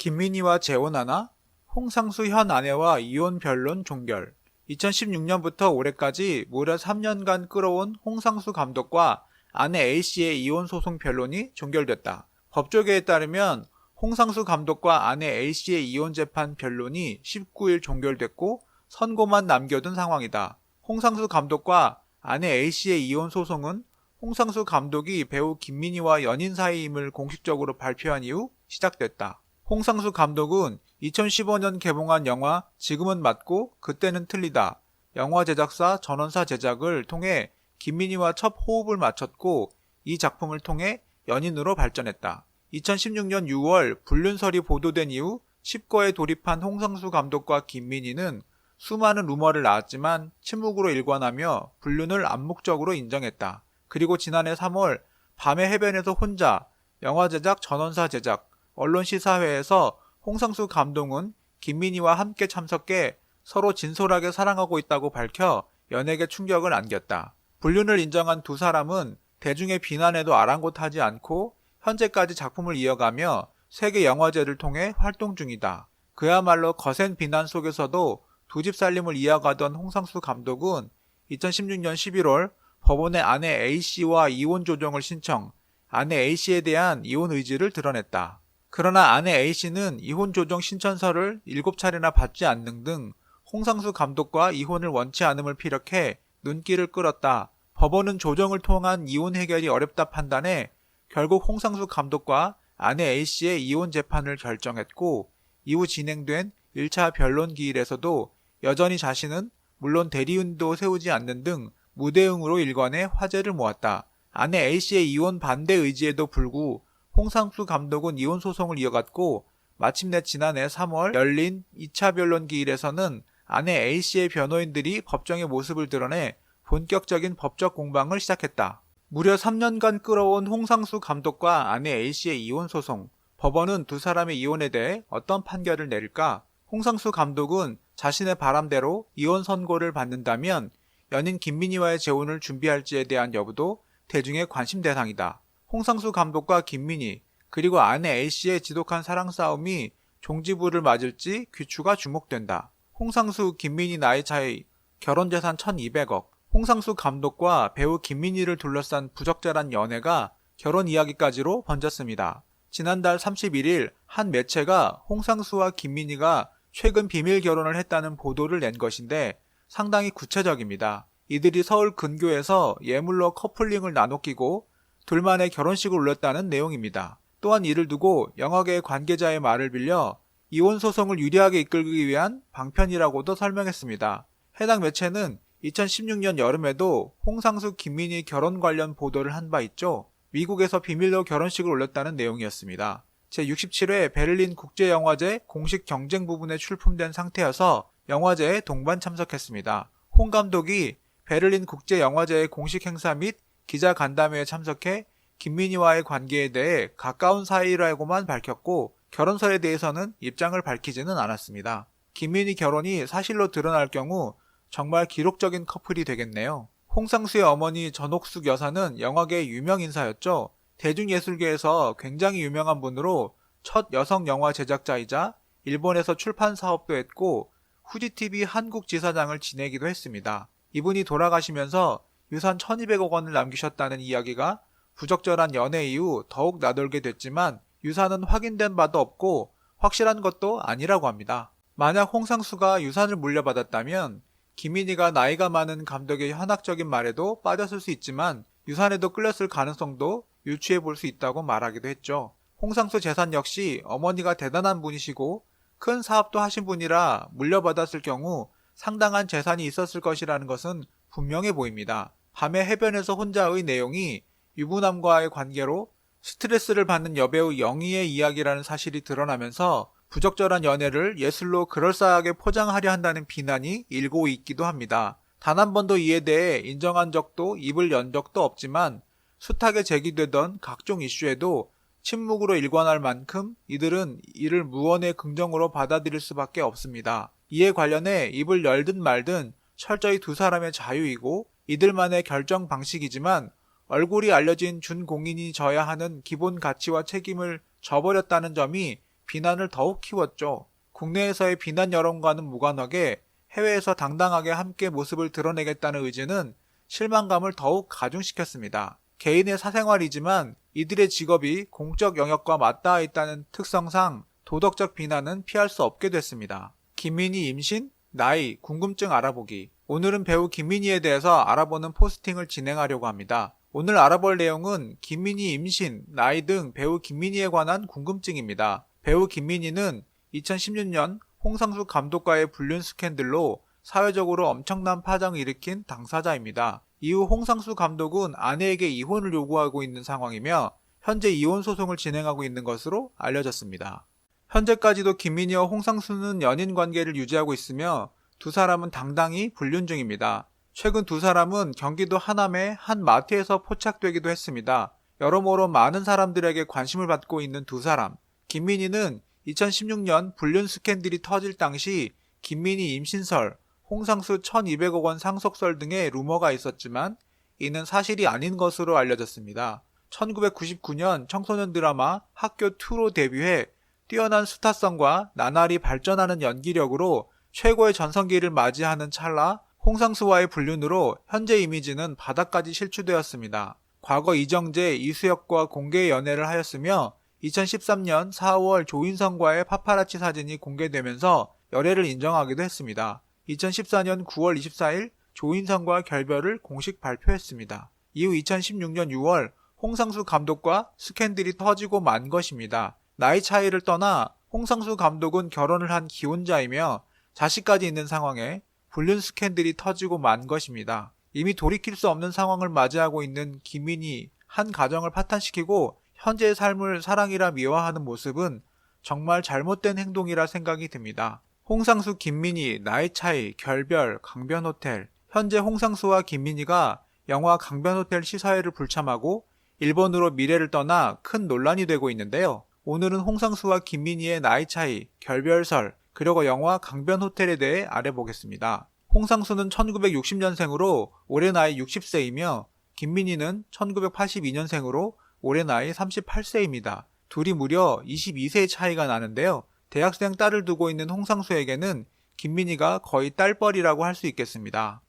김민희와 재혼하나? 홍상수 현 아내와 이혼 변론 종결. 2016년부터 올해까지 무려 3년간 끌어온 홍상수 감독과 아내 A씨의 이혼 소송 변론이 종결됐다. 법조계에 따르면 홍상수 감독과 아내 A씨의 이혼 재판 변론이 19일 종결됐고 선고만 남겨둔 상황이다. 홍상수 감독과 아내 A씨의 이혼 소송은 홍상수 감독이 배우 김민희와 연인 사이임을 공식적으로 발표한 이후 시작됐다. 홍상수 감독은 2015년 개봉한 영화 지금은 맞고 그때는 틀리다 영화 제작사 전원사 제작을 통해 김민희와 첫 호흡을 맞췄고 이 작품을 통해 연인으로 발전했다. 2016년 6월 불륜설이 보도된 이후 칩거에 돌입한 홍상수 감독과 김민희는 수많은 루머를 낳았지만 침묵으로 일관하며 불륜을 암묵적으로 인정했다. 그리고 지난해 3월 밤의 해변에서 혼자 영화 제작 전원사 제작 언론 시사회에서 홍상수 감독은 김민희와 함께 참석해 서로 진솔하게 사랑하고 있다고 밝혀 연예계 충격을 안겼다. 불륜을 인정한 두 사람은 대중의 비난에도 아랑곳하지 않고 현재까지 작품을 이어가며 세계 영화제를 통해 활동 중이다. 그야말로 거센 비난 속에서도 두 집 살림을 이어가던 홍상수 감독은 2016년 11월 법원에 아내 A씨와 이혼 조정을 신청, 아내 A씨에 대한 이혼 의지를 드러냈다. 그러나 아내 A씨는 이혼 조정 신청서를 7차례나 받지 않는 등 홍상수 감독과 이혼을 원치 않음을 피력해 눈길을 끌었다. 법원은 조정을 통한 이혼 해결이 어렵다 판단해 결국 홍상수 감독과 아내 A씨의 이혼 재판을 결정했고 이후 진행된 1차 변론 기일에서도 여전히 자신은 물론 대리인도 세우지 않는 등 무대응으로 일관해 화제를 모았다. 아내 A씨의 이혼 반대 의지에도 불구 홍상수 감독은 이혼 소송을 이어갔고 마침내 지난해 3월 열린 2차 변론 기일에서는 아내 A씨의 변호인들이 법정의 모습을 드러내 본격적인 법적 공방을 시작했다. 무려 3년간 끌어온 홍상수 감독과 아내 A씨의 이혼 소송. 법원은 두 사람의 이혼에 대해 어떤 판결을 내릴까? 홍상수 감독은 자신의 바람대로 이혼 선고를 받는다면 연인 김민희와의 재혼을 준비할지에 대한 여부도 대중의 관심 대상이다. 홍상수 감독과 김민희 그리고 아내 A씨의 지독한 사랑 싸움이 종지부를 맞을지 귀추가 주목된다. 홍상수, 김민희 나이 차이, 결혼재산 1200억. 홍상수 감독과 배우 김민희를 둘러싼 부적절한 연애가 결혼 이야기까지로 번졌습니다. 지난달 31일 한 매체가 홍상수와 김민희가 최근 비밀 결혼을 했다는 보도를 낸 것인데 상당히 구체적입니다. 이들이 서울 근교에서 예물로 커플링을 나눠 끼고 둘만의 결혼식을 올렸다는 내용입니다. 또한 이를 두고 영화계 관계자의 말을 빌려 이혼 소송을 유리하게 이끌기 위한 방편이라고도 설명했습니다. 해당 매체는 2016년 여름에도 홍상수 김민희 결혼 관련 보도를 한 바 있죠. 미국에서 비밀로 결혼식을 올렸다는 내용이었습니다. 제67회 베를린 국제영화제 공식 경쟁 부분에 출품된 상태여서 영화제에 동반 참석했습니다. 홍 감독이 베를린 국제영화제의 공식 행사 및 기자 간담회에 참석해 김민희와의 관계에 대해 가까운 사이라고만 밝혔고 결혼설에 대해서는 입장을 밝히지는 않았습니다. 김민희 결혼이 사실로 드러날 경우 정말 기록적인 커플이 되겠네요. 홍상수의 어머니 전옥숙 여사는 영화계의 유명 인사였죠. 대중예술계에서 굉장히 유명한 분으로 첫 여성 영화 제작자이자 일본에서 출판 사업도 했고 후지TV 한국 지사장을 지내기도 했습니다. 이분이 돌아가시면서 유산 1200억 원을 남기셨다는 이야기가 부적절한 연애 이후 더욱 나돌게 됐지만 유산은 확인된 바도 없고 확실한 것도 아니라고 합니다. 만약 홍상수가 유산을 물려받았다면 김민희가 나이가 많은 감독의 현학적인 말에도 빠졌을 수 있지만 유산에도 끌렸을 가능성도 유추해 볼 수 있다고 말하기도 했죠. 홍상수 재산 역시 어머니가 대단한 분이시고 큰 사업도 하신 분이라 물려받았을 경우 상당한 재산이 있었을 것이라는 것은 분명해 보입니다. 밤의 해변에서 혼자의 내용이 유부남과의 관계로 스트레스를 받는 여배우 영희의 이야기라는 사실이 드러나면서 부적절한 연애를 예술로 그럴싸하게 포장하려 한다는 비난이 일고 있기도 합니다. 단 한 번도 이에 대해 인정한 적도 입을 연 적도 없지만 숱하게 제기되던 각종 이슈에도 침묵으로 일관할 만큼 이들은 이를 무언의 긍정으로 받아들일 수밖에 없습니다. 이에 관련해 입을 열든 말든 철저히 두 사람의 자유이고 이들만의 결정 방식이지만 얼굴이 알려진 준공인이 져야 하는 기본 가치와 책임을 저버렸다는 점이 비난을 더욱 키웠죠. 국내에서의 비난 여론과는 무관하게 해외에서 당당하게 함께 모습을 드러내겠다는 의지는 실망감을 더욱 가중시켰습니다. 개인의 사생활이지만 이들의 직업이 공적 영역과 맞닿아 있다는 특성상 도덕적 비난은 피할 수 없게 됐습니다. 김민희 임신? 나이, 궁금증 알아보기. 오늘은 배우 김민희에 대해서 알아보는 포스팅을 진행하려고 합니다. 오늘 알아볼 내용은 김민희 임신, 나이 등 배우 김민희에 관한 궁금증입니다. 배우 김민희는 2016년 홍상수 감독과의 불륜 스캔들로 사회적으로 엄청난 파장을 일으킨 당사자입니다. 이후 홍상수 감독은 아내에게 이혼을 요구하고 있는 상황이며 현재 이혼 소송을 진행하고 있는 것으로 알려졌습니다. 현재까지도 김민희와 홍상수는 연인 관계를 유지하고 있으며 두 사람은 당당히 불륜 중입니다. 최근 두 사람은 경기도 하남의 한 마트에서 포착되기도 했습니다. 여러모로 많은 사람들에게 관심을 받고 있는 두 사람. 김민희는 2016년 불륜 스캔들이 터질 당시 김민희 임신설, 홍상수 1200억 원 상속설 등의 루머가 있었지만 이는 사실이 아닌 것으로 알려졌습니다. 1999년 청소년 드라마 학교2로 데뷔해 뛰어난 스타성과 나날이 발전하는 연기력으로 최고의 전성기를 맞이하는 찰나 홍상수와의 불륜으로 현재 이미지는 바닥까지 실추되었습니다. 과거 이정재, 이수혁과 공개 연애를 하였으며 2013년 4월 조인성과의 파파라치 사진이 공개되면서 열애를 인정하기도 했습니다. 2014년 9월 24일 조인성과 결별을 공식 발표했습니다. 이후 2016년 6월 홍상수 감독과 스캔들이 터지고 만 것입니다. 나이 차이를 떠나 홍상수 감독은 결혼을 한 기혼자이며 자식까지 있는 상황에 불륜 스캔들이 터지고 만 것입니다. 이미 돌이킬 수 없는 상황을 맞이하고 있는 김민희 한 가정을 파탄시키고 현재의 삶을 사랑이라 미화하는 모습은 정말 잘못된 행동이라 생각이 듭니다. 홍상수, 김민희, 나이 차이, 결별, 강변호텔. 현재 홍상수와 김민희가 영화 강변호텔 시사회를 불참하고 일본으로 미래를 떠나 큰 논란이 되고 있는데요. 오늘은 홍상수와 김민희의 나이 차이, 결별설, 그리고 영화 강변호텔에 대해 알아보겠습니다. 홍상수는 1960년생으로 올해 나이 60세이며 김민희는 1982년생으로 올해 나이 38세입니다. 둘이 무려 22세의 차이가 나는데요. 대학생 딸을 두고 있는 홍상수에게는 김민희가 거의 딸뻘이라고 할 수 있겠습니다.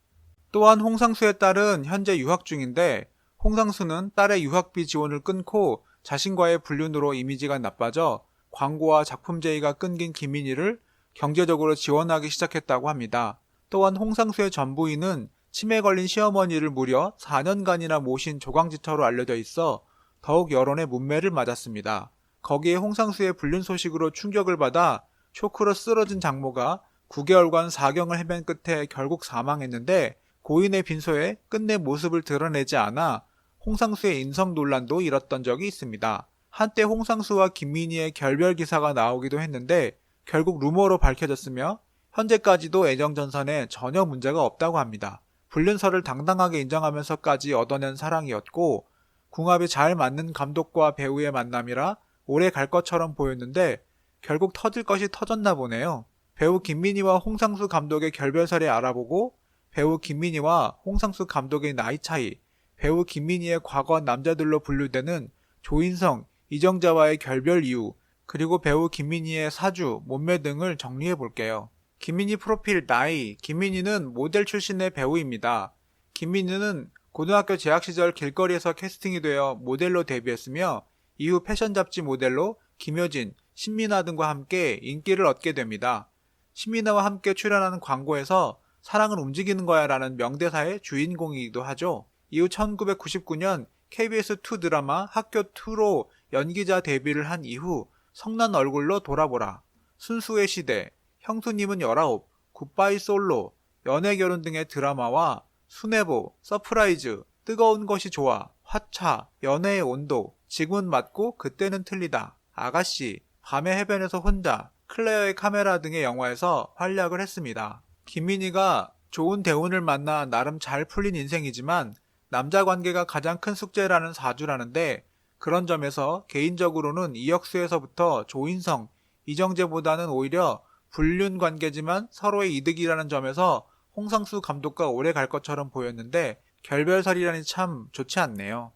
또한 홍상수의 딸은 현재 유학 중인데 홍상수는 딸의 유학비 지원을 끊고 자신과의 불륜으로 이미지가 나빠져 광고와 작품 제의가 끊긴 김민희를 경제적으로 지원하기 시작했다고 합니다. 또한 홍상수의 전 부인은 치매 걸린 시어머니를 무려 4년간이나 모신 조강지처로 알려져 있어 더욱 여론의 문매를 맞았습니다. 거기에 홍상수의 불륜 소식으로 충격을 받아 쇼크로 쓰러진 장모가 9개월간 사경을 헤맨 끝에 결국 사망했는데 고인의 빈소에 끝내 모습을 드러내지 않아 홍상수의 인성 논란도 일었던 적이 있습니다. 한때 홍상수와 김민희의 결별 기사가 나오기도 했는데 결국 루머로 밝혀졌으며 현재까지도 애정전선에 전혀 문제가 없다고 합니다. 불륜설을 당당하게 인정하면서까지 얻어낸 사랑이었고 궁합이 잘 맞는 감독과 배우의 만남이라 오래 갈 것처럼 보였는데 결국 터질 것이 터졌나 보네요. 배우 김민희와 홍상수 감독의 결별설에 알아보고 배우 김민희와 홍상수 감독의 나이 차이, 배우 김민희의 과거 남자들로 분류되는 조인성, 이정재와의 결별 이유, 그리고 배우 김민희의 사주, 몸매 등을 정리해 볼게요. 김민희 프로필 나이. 김민희는 모델 출신의 배우입니다. 김민희는 고등학교 재학 시절 길거리에서 캐스팅이 되어 모델로 데뷔했으며 이후 패션 잡지 모델로 김효진, 신민아 등과 함께 인기를 얻게 됩니다. 신민아와 함께 출연하는 광고에서 사랑은 움직이는 거야 라는 명대사의 주인공이기도 하죠. 이후 1999년 KBS2 드라마 학교2로 연기자 데뷔를 한 이후 성난 얼굴로 돌아보라, 순수의 시대, 형수님은 19, 굿바이 솔로, 연애 결혼 등의 드라마와 순애보, 서프라이즈, 뜨거운 것이 좋아, 화차, 연애의 온도, 지금은 맞고 그때는 틀리다, 아가씨, 밤의 해변에서 혼자, 클레어의 카메라 등의 영화에서 활약을 했습니다. 김민희가 좋은 대운을 만나 나름 잘 풀린 인생이지만 남자 관계가 가장 큰 숙제라는 사주라는데 그런 점에서 개인적으로는 이역수에서부터 조인성, 이정재보다는 오히려 불륜 관계지만 서로의 이득이라는 점에서 홍상수 감독과 오래 갈 것처럼 보였는데 결별설이라니 참 좋지 않네요.